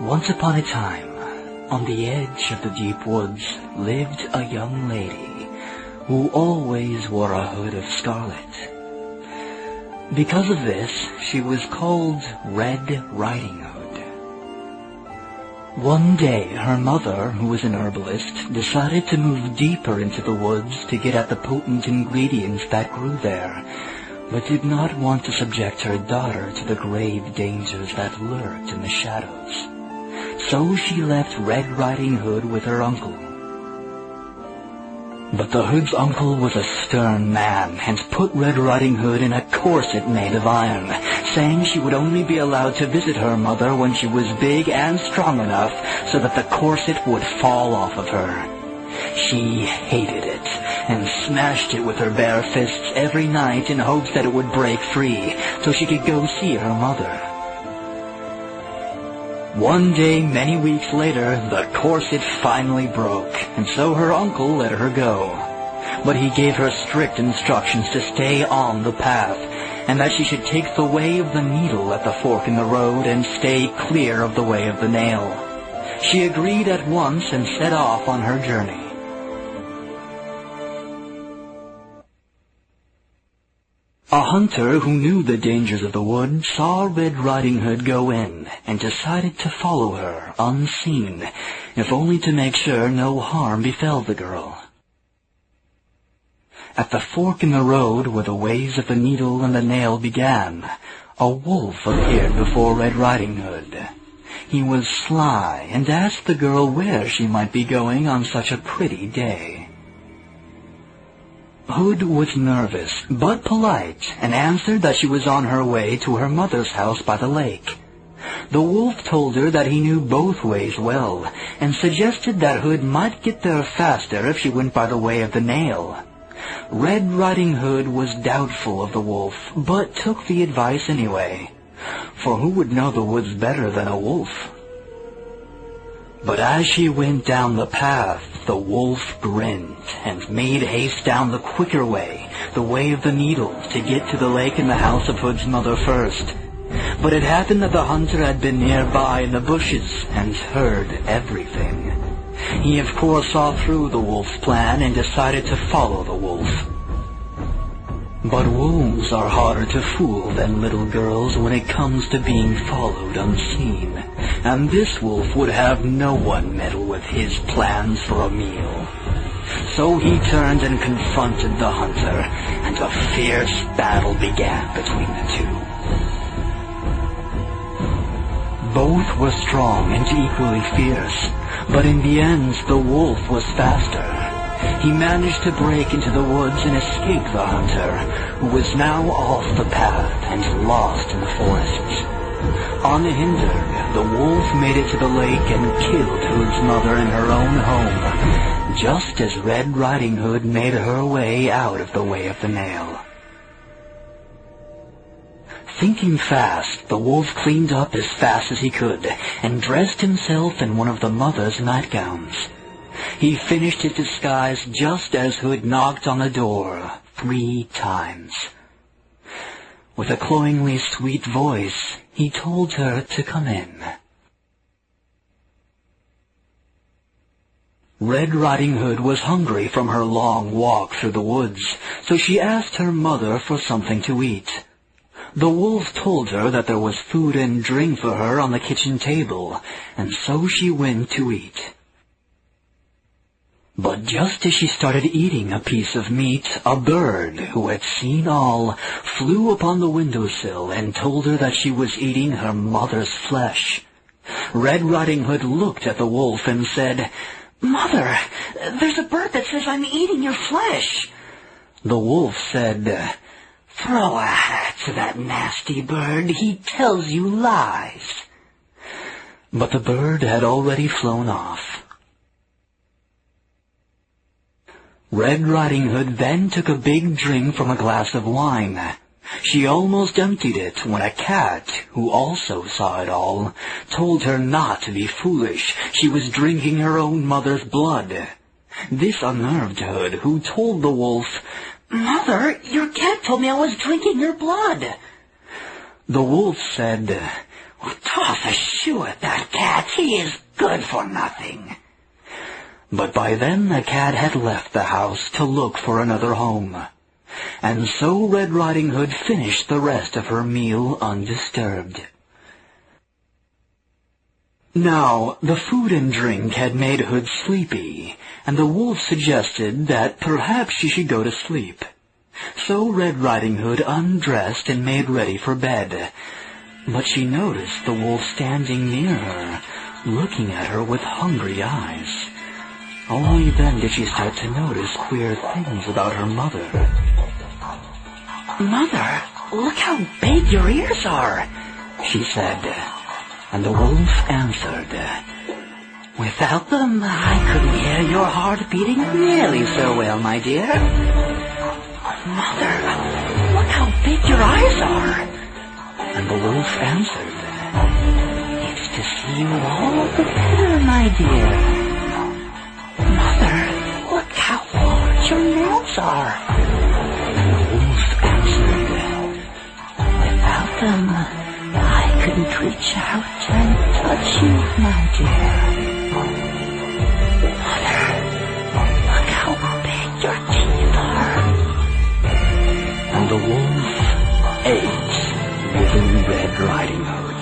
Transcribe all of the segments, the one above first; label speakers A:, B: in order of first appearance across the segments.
A: Once upon a time, on the edge of the deep woods, lived a young lady who always wore a hood of scarlet. Because of this, she was called Red Riding Hood. One day, her mother, who was an herbalist, decided to move deeper into the woods to get at the potent ingredients that grew there, but did not want to subject her daughter to the grave dangers that lurked in the shadows. So she left Red Riding Hood with her uncle. But the Hood's uncle was a stern man and put Red Riding Hood in a corset made of iron, saying she would only be allowed to visit her mother when she was big and strong enough so that the corset would fall off of her. She hated it and smashed it with her bare fists every night in hopes that it would break free so she could go see her mother. One day, many weeks later, the corset finally broke, and so her uncle let her go. But he gave her strict instructions to stay on the path, and that she should take the way of the needle at the fork in the road and stay clear of the way of the nail. She agreed at once and set off on her journey. A hunter who knew the dangers of the wood saw Red Riding Hood go in and decided to follow her unseen, if only to make sure no harm befell the girl. At the fork in the road where the ways of the needle and the nail began, a wolf appeared before Red Riding Hood. He was sly and asked the girl where she might be going on such a pretty day. Hood was nervous, but polite, and answered that she was on her way to her mother's house by the lake. The wolf told her that he knew both ways well, and suggested that Hood might get there faster if she went by the way of the nail. Red Riding Hood was doubtful of the wolf, but took the advice anyway, for who would know the woods better than a wolf? But as she went down the path, the wolf grinned and made haste down the quicker way, the way of the needle, to get to the lake and the house of Hood's mother first. But it happened that the hunter had been nearby in the bushes and heard everything. He of course saw through the wolf's plan and decided to follow the wolf. But wolves are harder to fool than little girls when it comes to being followed unseen, and this wolf would have no one meddle with his plans for a meal. So he turned and confronted the hunter, and a fierce battle began between the two. Both were strong and equally fierce, but in the end the wolf was faster. He managed to break into the woods and escape the hunter, who was now off the path and lost in the forests. Unhindered, the wolf made it to the lake and killed Hood's mother in her own home, just as Red Riding Hood made her way out of the way of the nail. Thinking fast, the wolf cleaned up as fast as he could and dressed himself in one of the mother's nightgowns. He finished his disguise just as Hood knocked on the door 3 times. With a cloyingly sweet voice, he told her to come in. Red Riding Hood was hungry from her long walk through the woods, so she asked her mother for something to eat. The wolf told her that there was food and drink for her on the kitchen table, and so she went to eat. But just as she started eating a piece of meat, a bird, who had seen all, flew upon the windowsill and told her that she was eating her mother's flesh. Red Riding Hood looked at the wolf and said, "Mother, there's a bird that says I'm eating your flesh." The wolf said, "Throw a hat to that nasty bird. He tells you lies." But the bird had already flown off. Red Riding Hood then took a big drink from a glass of wine. She almost emptied it when a cat, who also saw it all, told her not to be foolish. She was drinking her own mother's blood. This unnerved Hood, who told the wolf, "Mother, your cat told me I was drinking your blood." The wolf said, "Toss a shoe at that cat. Yackie is good for nothing. But by then the cat had left the house to look for another home. And so Red Riding Hood finished the rest of her meal undisturbed. Now, the food and drink had made Hood sleepy, and the wolf suggested that perhaps she should go to sleep. So Red Riding Hood undressed and made ready for bed. But she noticed the wolf standing near her, looking at her with hungry eyes. Only then did she start to notice queer things about her mother. "Mother, look how big your ears are," she said. And the wolf answered, "Without them, I couldn't hear your heart beating nearly so well, my dear." "Mother, look how big your eyes are." And the wolf answered, "It's to see you all the better, my dear." "Mother, look how large your nails are." And the wolf answered, "Without them, I couldn't reach out and touch you, my dear." "Mother, look how big your teeth are." And the wolf ate little Red Riding Hood.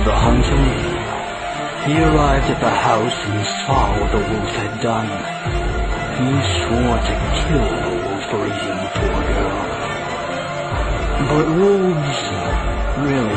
A: The hunter, he arrived at the house and saw what the wolf had done. He swore to kill the wolf for eating the poor girl. But wolves really